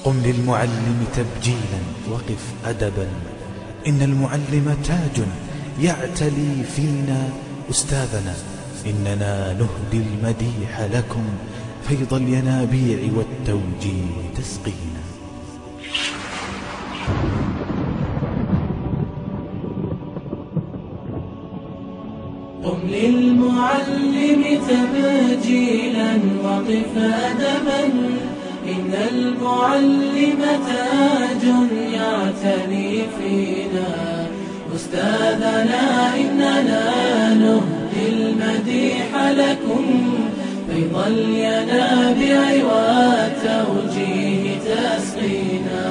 قم للمعلم تبجيلا وقف أدبا، إن المعلم تاج يعتلي فينا أستاذنا، إننا نهدي المديح لكم فيض الينابيع والتوجيه تسقينا. قم للمعلم تبجيلا وقف أدبا، إن المعلم تاج يعتلي فينا أستاذنا، إننا نهدي المديح لكم فيض الينابيع والتوجيه تسقينا.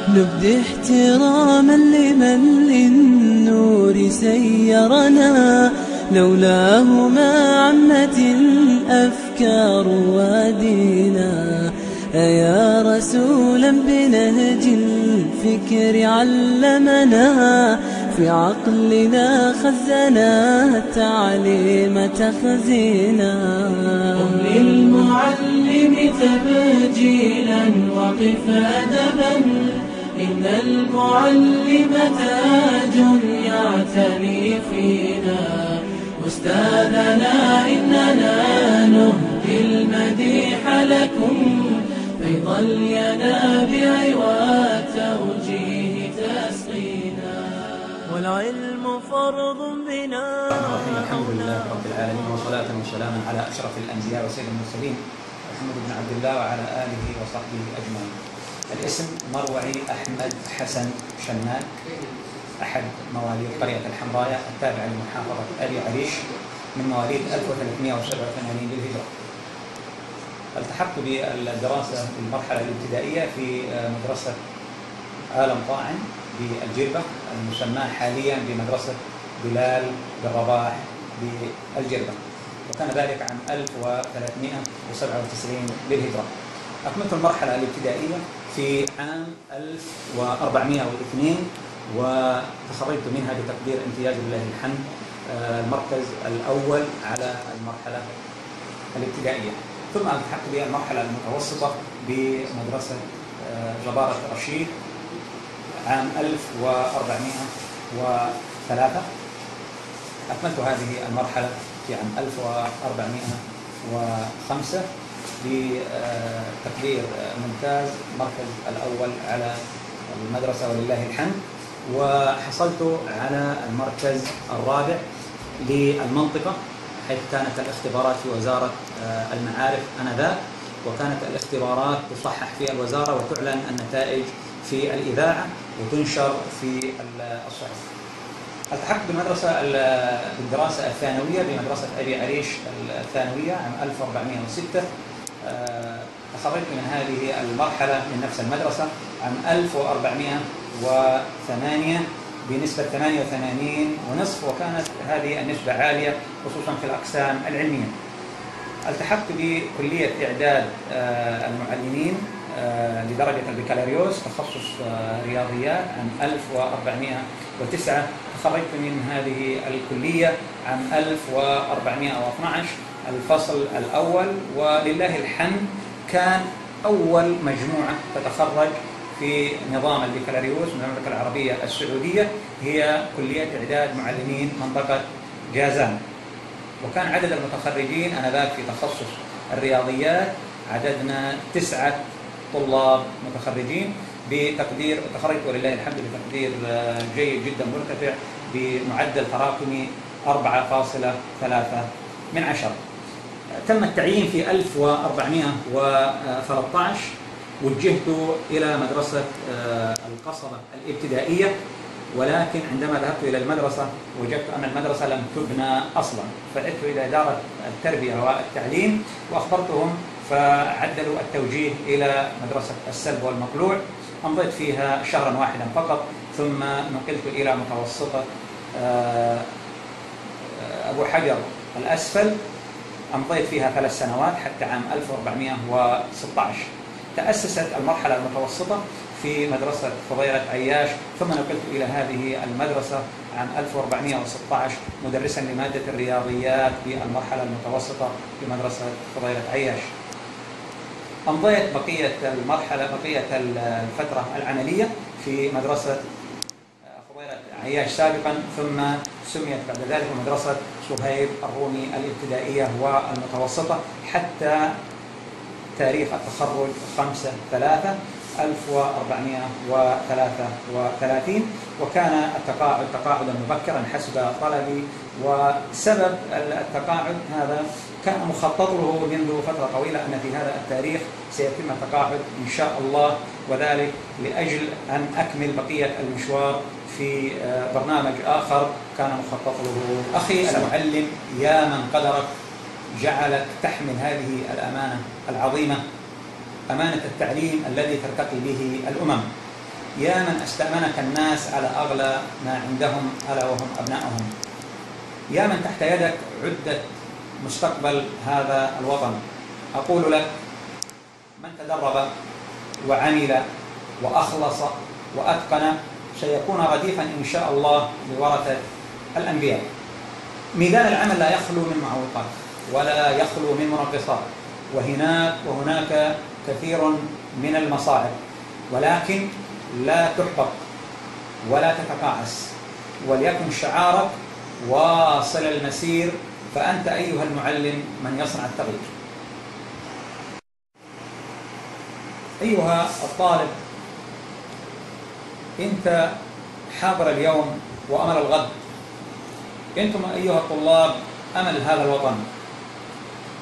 نبدي احتراما لمن للنور سيرنا، لولاه ما عمت الأفكار ودينا. أيا رسولا بنهج الفكر علمنا، في عقلنا خزنا التعليم تخزينا. قم للمعلم تبجيلا وقف أدبا، إن المعلم تاج يعتلي فينا أستاذنا، إننا نهدي المديح لكم فيض الينابيع والتوجيه تسقينا. والعلم فرض بنا. الحمد لله رب العالمين، وصلاة وسلاما على أشرف الأنبياء وسيد المرسلين محمد بن عبد الله وعلى آله وصحبه أجمعين. الاسم مروعي أحمد حسن شناك، أحد مواليد قرية الحمراية التابعة لمحافظة أبي عريش، من مواليد 1387 للهجرة. التحقت بالدراسة في المرحلة الابتدائية في مدرسة عالم طاعن بالجربة، المسماة حاليا بمدرسة بلال بن رباح بالجربة، وكان ذلك عام 1397 للهجرة. أكملت المرحلة الابتدائية في عام 1402 وتخرجت منها بتقدير امتياز لله الحمد، المركز الأول على المرحلة الابتدائية. ثم التحقت بالمرحلة المتوسطة بمدرسة جبارة رشيد عام 1403. أكملت هذه المرحلة في عام 1405 بتقدير ممتاز، المركز الأول على المدرسة ولله الحمد، وحصلت على المركز الرابع للمنطقة، حيث كانت الاختبارات في وزارة المعارف آنذاك، وكانت الاختبارات تصحح في الوزارة وتعلن النتائج في الإذاعة وتنشر في الصحف. التحقت بالدراسة الثانوية بمدرسة أبي عريش الثانوية عام 1406. تخرجت من هذه المرحلة من نفس المدرسة عام 1408 بنسبة 88.5، وكانت هذه النسبة عالية خصوصا في الأقسام العلمية. التحقت بكلية إعداد المعلمين لدرجة البكالوريوس تخصص رياضيات عام 1409. تخرجت من هذه الكلية عام 1412 الفصل الأول، ولله الحمد كان أول مجموعة تتخرج في نظام البكالوريوس من المملكة العربية السعودية هي كلية إعداد معلمين منطقة جازان، وكان عدد المتخرجين آنذاك في تخصص الرياضيات عددنا 9 طلاب متخرجين بتقدير، تخرجت ولله الحمد بتقدير جيد جدا مرتفع بمعدل تراكمي 4.3 تم التعيين في 1413. وجهت إلى مدرسة القصبة الابتدائية، ولكن عندما ذهبت إلى المدرسة وجدت أن المدرسة لم تبنى أصلا، فعدت إلى إدارة التربية والتعليم وأخبرتهم، فعدلوا التوجيه إلى مدرسة السلب والمقلوع. أمضيت فيها شهرا واحدا فقط، ثم نقلت إلى متوسطة أبو حجر الأسفل، أمضيت فيها 3 سنوات حتى عام 1416. تأسست المرحلة المتوسطة في مدرسة فضيلة عياش، ثم نقلت إلى هذه المدرسة عام 1416 مدرسا لمادة الرياضيات بالمرحلة المتوسطة في مدرسة فضيلة عياش. أمضيت بقية الفترة العملية في مدرسة خضيرة عياش سابقا، ثم سميت بعد ذلك مدرسة صهيب الرومي الابتدائية والمتوسطة، حتى تاريخ التخرج 5/3/1433، وكان التقاعد تقاعدا مبكرا حسب طلبي. وسبب التقاعد هذا كان مخطط له منذ فترة طويلة، أن في هذا التاريخ سيتم التقاعد إن شاء الله، وذلك لأجل أن أكمل بقية المشوار في برنامج آخر كان مخطط له. أخي المعلم، يا من قدرك جعلك تحمل هذه الأمانة العظيمة، أمانة التعليم الذي ترتقي به الأمم. يا من استأمنك الناس على أغلى ما عندهم ألا وهم أبنائهم. يا من تحت يدك عدة مستقبل هذا الوطن. أقول لك: من تدرب وعمل وأخلص وأتقن سيكون رديفا إن شاء الله لورثة الأنبياء. ميدان العمل لا يخلو من معوقات ولا يخلو من منقصات، وهناك كثير من المصاعب، ولكن لا تحبط ولا تتقاعس، وليكن شعارك واصل المسير، فأنت أيها المعلم من يصنع التغيير. أيها الطالب، أنت حاضر اليوم وأمل الغد. أنتم أيها الطلاب أمل هذا الوطن.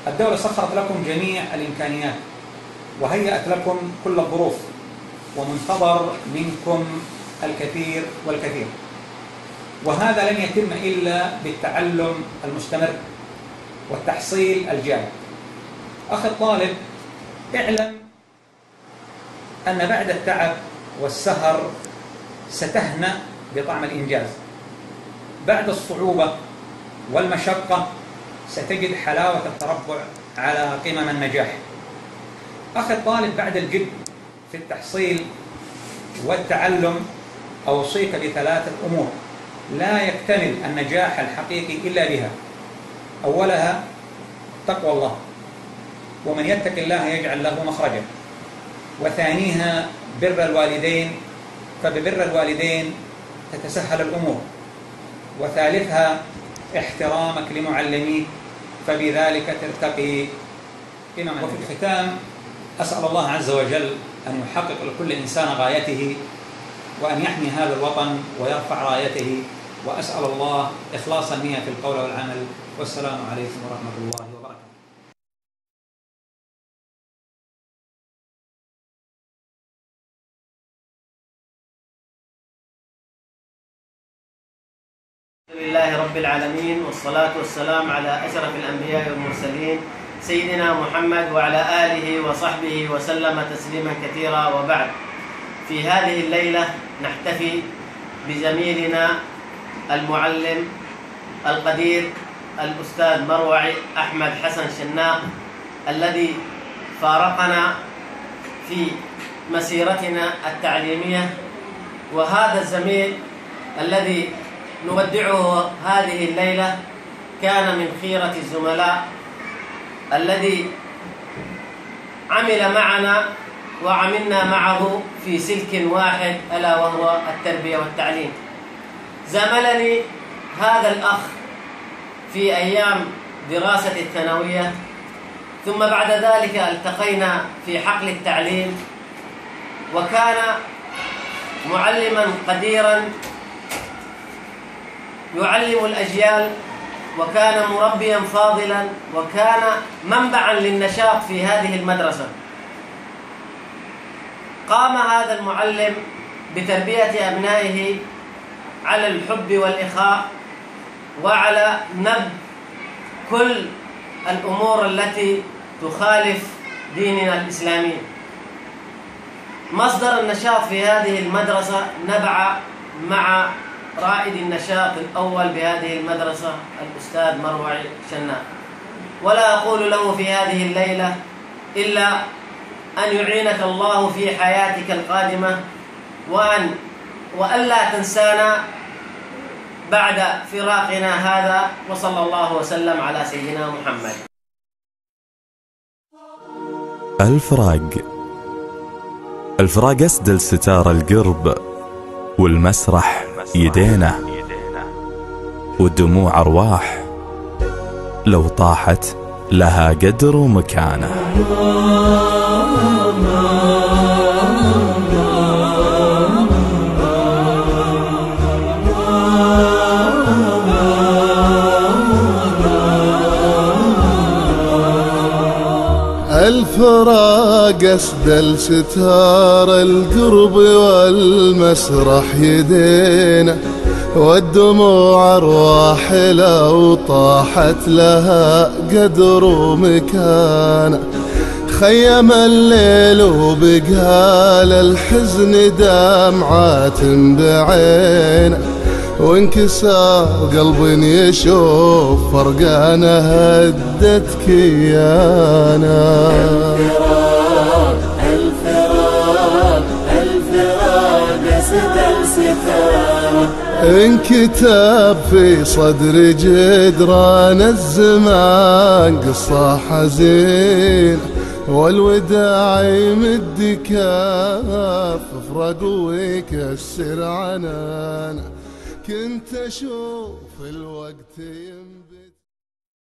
الدولة سخرت لكم جميع الإمكانيات وهيأت لكم كل الظروف، ومنتظر منكم الكثير والكثير، وهذا لن يتم إلا بالتعلم المستمر والتحصيل الجاد. أخي الطالب، اعلم أن بعد التعب والسهر ستهنأ بطعم الإنجاز. بعد الصعوبة والمشقة ستجد حلاوة التربع على قمم النجاح. أخي الطالب، بعد الجد في التحصيل والتعلم أوصيك بثلاثة أمور لا يكتمل النجاح الحقيقي إلا بها. أولها تقوى الله، ومن يتق الله يجعل له مخرجا. وثانيها بر الوالدين، فببر الوالدين تتسهل الأمور. وثالثها احترامك لمعلميك، فبذلك ترتقي قمما. وفي الختام أسأل الله عز وجل أن يحقق لكل إنسان غايته، وأن يحمي هذا الوطن ويرفع رايته، وأسأل الله إخلاص النية في القول والعمل. والسلام عليكم ورحمة الله وبركاته. الحمد لله رب العالمين، والصلاة والسلام على أشرف الأنبياء والمرسلين سيدنا محمد وعلى آله وصحبه وسلم تسليما كثيرا. وبعد، في هذه الليلة نحتفي بزميلنا المعلم القدير الأستاذ مروعي أحمد حسن شناق، الذي فارقنا في مسيرتنا التعليمية. وهذا الزميل الذي نودعه هذه الليلة كان من خيرة الزملاء، الذي عمل معنا وعملنا معه في سلك واحد، ألا وهو التربية والتعليم. زاملني هذا الأخ في أيام دراسة الثانوية، ثم بعد ذلك التقينا في حقل التعليم، وكان معلما قديرا يعلم الأجيال، وكان مربيا فاضلا، وكان منبعا للنشاط في هذه المدرسة. قام هذا المعلم بتربية أبنائه على الحب والإخاء، وعلى نبذ كل الأمور التي تخالف ديننا الإسلامي. مصدر النشاط في هذه المدرسة نبع مع رائد النشاط الأول بهذه المدرسة الأستاذ مروعي شناق، ولا أقول له في هذه الليلة إلا أن يعينك الله في حياتك القادمة، وألا تنسانا بعد فراقنا هذا. وصلى الله وسلم على سيدنا محمد. الفراق أسدل ستار القرب، والمسرح يدينا، والدموع أرواح لو طاحت لها قدر ومكانه. الفراق أسدل ستار القرب، والمسرح يدينا، والدموع أرواح لو طاحت لها قدر ومكانه. خيم الليل وبقال الحزن دمعات بعينه، وانكسر قلب يشوف فرقانه هدت كيانه. الفراق أسدل ستاره، انكتب في صدر جدران الزمان قصة حزين، والوداع يمد كاف فراق ويكسر عنان. كنت أشوف الوقت